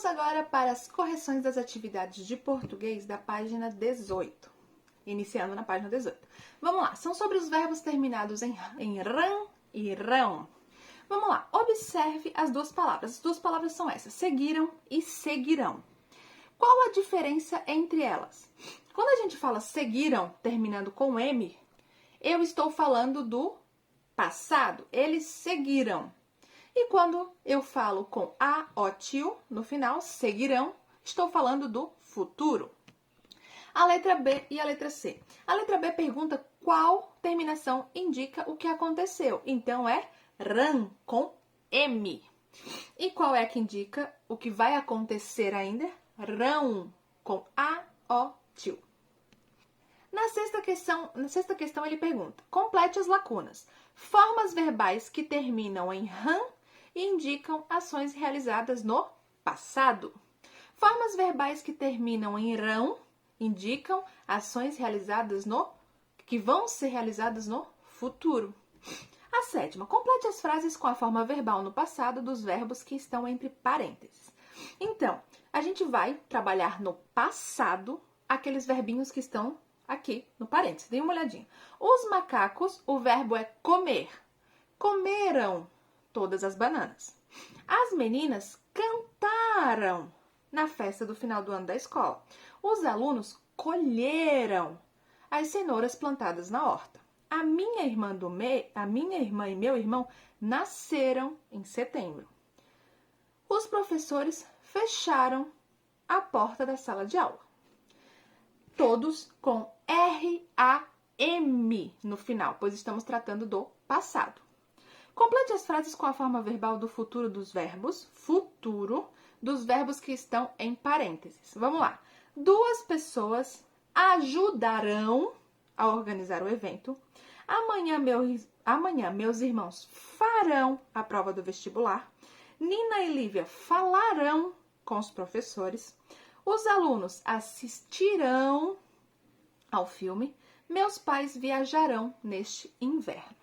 Vamos agora para as correções das atividades de português da página 18. Iniciando na página 18. Vamos lá, são sobre os verbos terminados em rã e rão. Vamos lá, observe as duas palavras. As duas palavras são essas, seguiram e seguirão. Qual a diferença entre elas? Quando a gente fala seguiram, terminando com M, eu estou falando do passado. Eles seguiram. E quando eu falo com a, o, tio, no final, seguirão, estou falando do futuro. A letra B e a letra C. A letra B pergunta qual terminação indica o que aconteceu. Então, é rã, com M. E qual é que indica o que vai acontecer ainda? Rão, com a, o, tio. Na sexta questão ele pergunta, complete as lacunas. Formas verbais que terminam em rã e indicam ações realizadas no passado. Formas verbais que terminam em rão indicam ações realizadas que vão ser realizadas no futuro. A sétima, complete as frases com a forma verbal no passado dos verbos que estão entre parênteses. Então, a gente vai trabalhar no passado aqueles verbinhos que estão aqui no parênteses. Dê uma olhadinha. Os macacos, o verbo é comer. Comeram todas as bananas. As meninas cantaram na festa do final do ano da escola. Os alunos colheram as cenouras plantadas na horta. A minha irmã e meu irmão nasceram em setembro. Os professores fecharam a porta da sala de aula. Todos com R-A-M no final, pois estamos tratando do passado. Complete as frases com a forma verbal do futuro dos verbos, que estão em parênteses. Vamos lá. 2 pessoas ajudarão a organizar o evento. Amanhã meus irmãos farão a prova do vestibular. Nina e Lívia falarão com os professores. Os alunos assistirão ao filme. Meus pais viajarão neste inverno.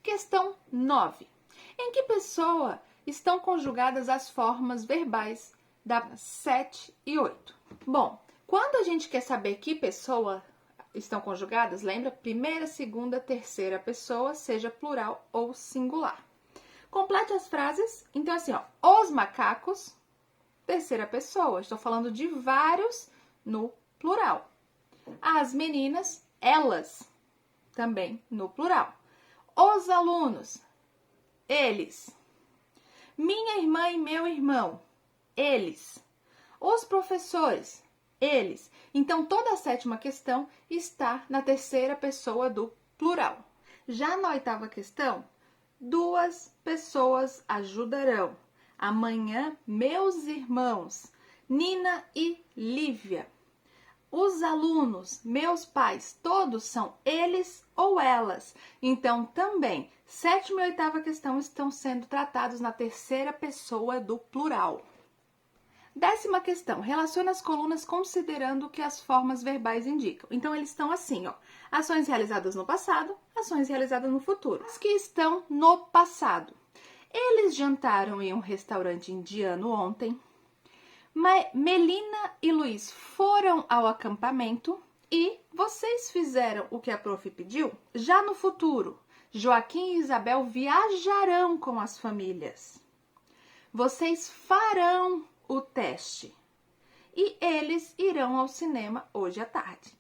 Questão 9. Em que pessoa estão conjugadas as formas verbais da 7 e 8? Bom, quando a gente quer saber que pessoa estão conjugadas, lembra? Primeira, segunda, terceira pessoa, seja plural ou singular. Complete as frases. Então, assim, ó, os macacos, terceira pessoa. Estou falando de vários no plural. As meninas, elas, também no plural. Os alunos, eles. Minha irmã e meu irmão, eles. Os professores, eles. Então, toda a sétima questão está na terceira pessoa do plural. Já na oitava questão, 2 pessoas ajudarão. Amanhã, meus irmãos, Nina e Lívia. Os alunos, meus pais, todos são eles ou elas. Então, também, sétima e oitava questão estão sendo tratados na terceira pessoa do plural. 10ª questão, relaciona as colunas considerando o que as formas verbais indicam. Então, eles estão assim, ó. Ações realizadas no passado, ações realizadas no futuro. As que estão no passado. Eles jantaram em um restaurante indiano ontem. Melina e Luiz foram ao acampamento e vocês fizeram o que a prof pediu? Já no futuro, Joaquim e Isabel viajarão com as famílias. Vocês farão o teste e eles irão ao cinema hoje à tarde.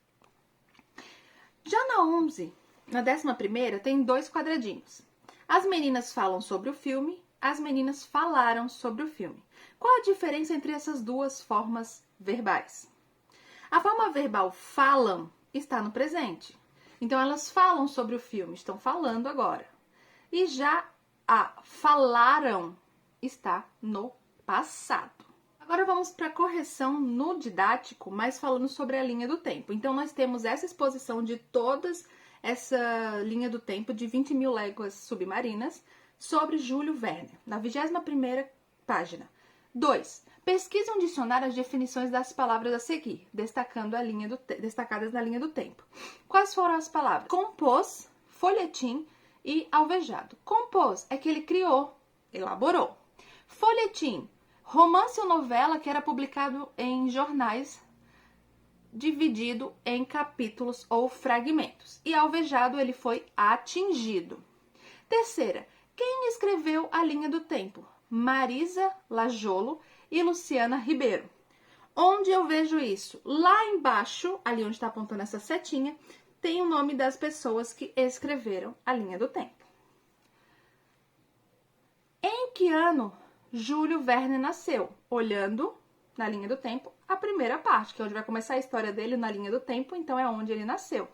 Já na 11, na 11ª, tem 2 quadradinhos. As meninas falam sobre o filme, as meninas falaram sobre o filme. Qual a diferença entre essas duas formas verbais? A forma verbal falam está no presente. Então, elas falam sobre o filme, estão falando agora. E já a falaram está no passado. Agora vamos para a correção no didático, mas falando sobre a linha do tempo. Então, nós temos essa exposição de todas essa linha do tempo de 20.000 léguas submarinas sobre Júlio Verne, na 21ª página. 2. Pesquise um dicionário as definições das palavras a seguir, destacadas na linha do tempo. Quais foram as palavras? Compôs, folhetim e alvejado. Compôs é que ele criou, elaborou. Folhetim, Romance ou novela que era publicado em jornais, dividido em capítulos ou fragmentos. E alvejado, ele foi atingido. Terceira, quem escreveu A Linha do Tempo? Marisa Lajolo e Luciana Ribeiro. Onde eu vejo isso? Lá embaixo, ali onde está apontando essa setinha, tem o nome das pessoas que escreveram A Linha do Tempo. Em que ano Júlio Verne nasceu? Olhando na linha do tempo, a primeira parte, que é onde vai começar a história dele na linha do tempo, então é onde ele nasceu.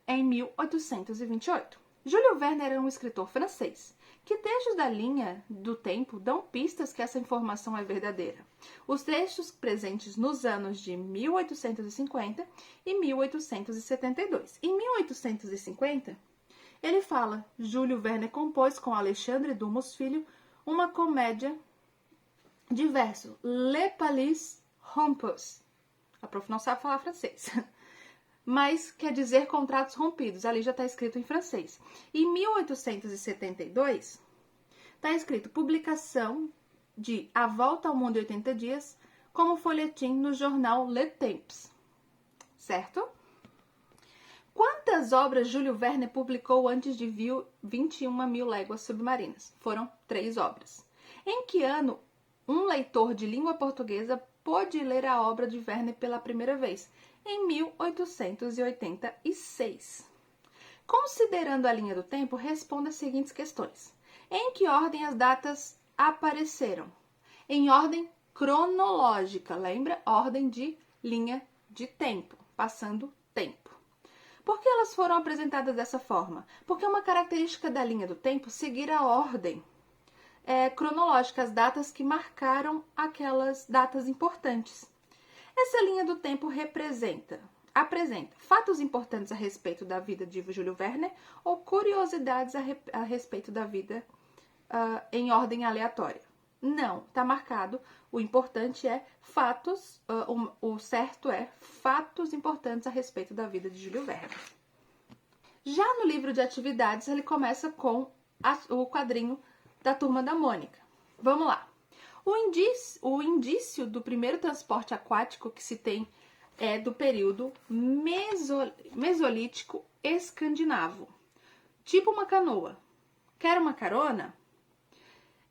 Em 1828. Júlio Verne era um escritor francês. Que trechos da linha do tempo dão pistas que essa informação é verdadeira? Os trechos presentes nos anos de 1850 e 1872. Em 1850, ele fala: Júlio Verne compôs com Alexandre Dumas Filho uma comédia de verso, Le Palais Rompus. A prof não sabe falar francês, mas quer dizer contratos rompidos. Ali já está escrito em francês. Em 1872, está escrito publicação de A Volta ao Mundo em 80 Dias como folhetim no jornal Le Temps. Certo? Quantas obras Júlio Verne publicou antes de 21.000 Léguas Submarinas? Foram 3 obras. Em que ano um leitor de língua portuguesa pôde ler a obra de Verne pela primeira vez? Em 1886. Considerando a linha do tempo, responda as seguintes questões. Em que ordem as datas apareceram? Em ordem cronológica, lembra? Ordem de linha de tempo, passando tempo. Por que elas foram apresentadas dessa forma? Porque é uma característica da linha do tempo seguir a ordem cronológica, as datas que marcaram aquelas datas importantes. Essa linha do tempo apresenta fatos importantes a respeito da vida de Júlio Verne ou curiosidades a respeito da vida em ordem aleatória. Não, está marcado. O importante é fatos, o certo é fatos importantes a respeito da vida de Júlio Verne. Já no livro de atividades, ele começa com o quadrinho da Turma da Mônica. Vamos lá. O indício do primeiro transporte aquático que se tem é do período mesolítico escandinavo. Tipo uma canoa. Quer uma carona?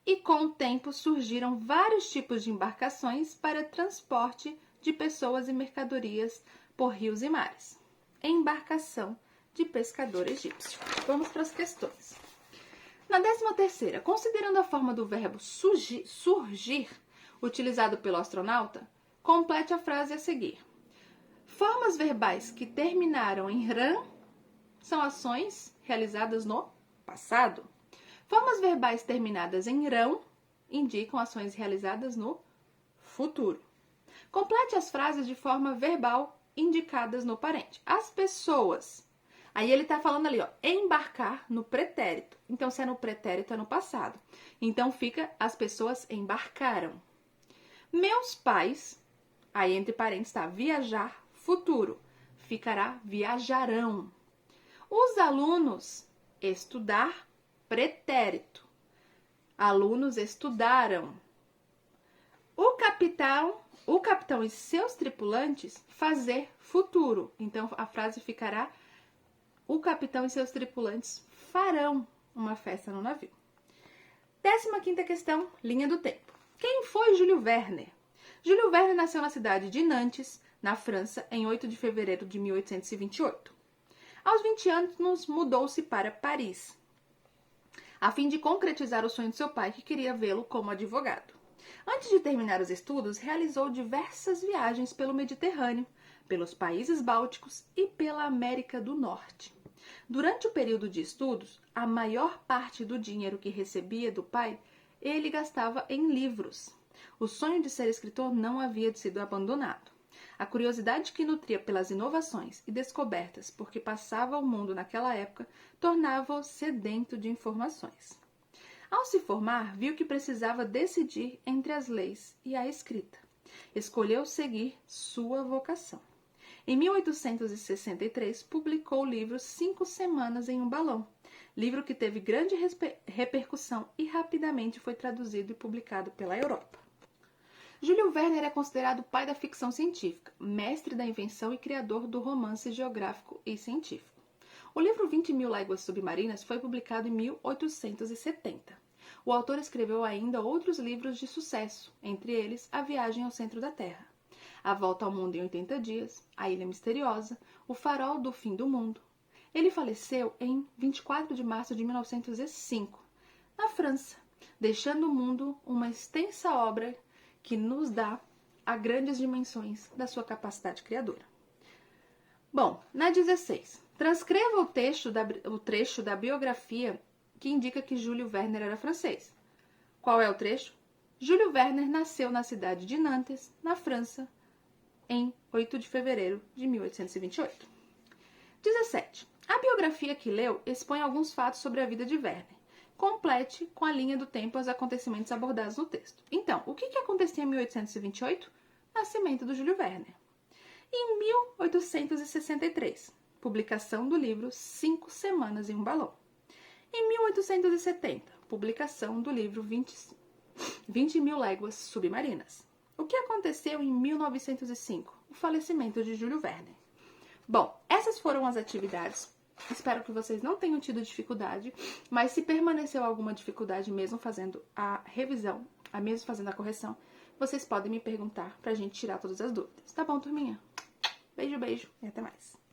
E com o tempo surgiram vários tipos de embarcações para transporte de pessoas e mercadorias por rios e mares. Embarcação de pescador egípcio. Vamos para as questões. Na 13ª, considerando a forma do verbo surgir, utilizado pelo astronauta, complete a frase a seguir. Formas verbais que terminaram em ran são ações realizadas no passado. Formas verbais terminadas em rão indicam ações realizadas no futuro. Complete as frases de forma verbal indicadas no parente. As pessoas. Aí ele está falando ali, embarcar no pretérito. Então, se é no pretérito, é no passado. Então, fica as pessoas embarcaram. Meus pais, aí entre parênteses está viajar, futuro. Ficará viajarão. Os alunos, estudar, pretérito. Alunos estudaram. O capitão e seus tripulantes, fazer, futuro. Então, a frase ficará: o capitão e seus tripulantes farão uma festa no navio. 15ª questão, linha do tempo. Quem foi Júlio Verne? Júlio Verne nasceu na cidade de Nantes, na França, em 8 de fevereiro de 1828. Aos 20 anos, mudou-se para Paris, a fim de concretizar o sonho de seu pai, que queria vê-lo como advogado. Antes de terminar os estudos, realizou diversas viagens pelo Mediterrâneo, pelos países bálticos e pela América do Norte. Durante o período de estudos, a maior parte do dinheiro que recebia do pai, ele gastava em livros. O sonho de ser escritor não havia sido abandonado. A curiosidade que nutria pelas inovações e descobertas porque passava o mundo naquela época tornava-o sedento de informações. Ao se formar, viu que precisava decidir entre as leis e a escrita. Escolheu seguir sua vocação. Em 1863, publicou o livro 5 Semanas em um Balão, livro que teve grande repercussão e rapidamente foi traduzido e publicado pela Europa. Júlio Verne é considerado o pai da ficção científica, mestre da invenção e criador do romance geográfico e científico. O livro 20.000 Léguas Submarinas foi publicado em 1870. O autor escreveu ainda outros livros de sucesso, entre eles A Viagem ao Centro da Terra, A Volta ao Mundo em 80 Dias, A Ilha Misteriosa, O Farol do Fim do Mundo. Ele faleceu em 24 de março de 1905, na França, deixando ao mundo uma extensa obra que nos dá a grandes dimensões da sua capacidade criadora. Bom, na 16, transcreva o trecho da biografia que indica que Júlio Verne era francês. Qual é o trecho? Júlio Verne nasceu na cidade de Nantes, na França, em 8 de fevereiro de 1828. 17. A biografia que leu expõe alguns fatos sobre a vida de Verne. Complete com a linha do tempo os acontecimentos abordados no texto. Então, o que acontecia em 1828? Nascimento do Júlio Verne. Em 1863, publicação do livro 5 Semanas em um Balão. Em 1870, publicação do livro 20.000 Léguas Submarinas. O que aconteceu em 1905? O falecimento de Júlio Verne. Bom, essas foram as atividades. Espero que vocês não tenham tido dificuldade, mas se permaneceu alguma dificuldade mesmo fazendo a revisão, mesmo fazendo a correção, vocês podem me perguntar pra gente tirar todas as dúvidas. Tá bom, turminha? Beijo, beijo e até mais.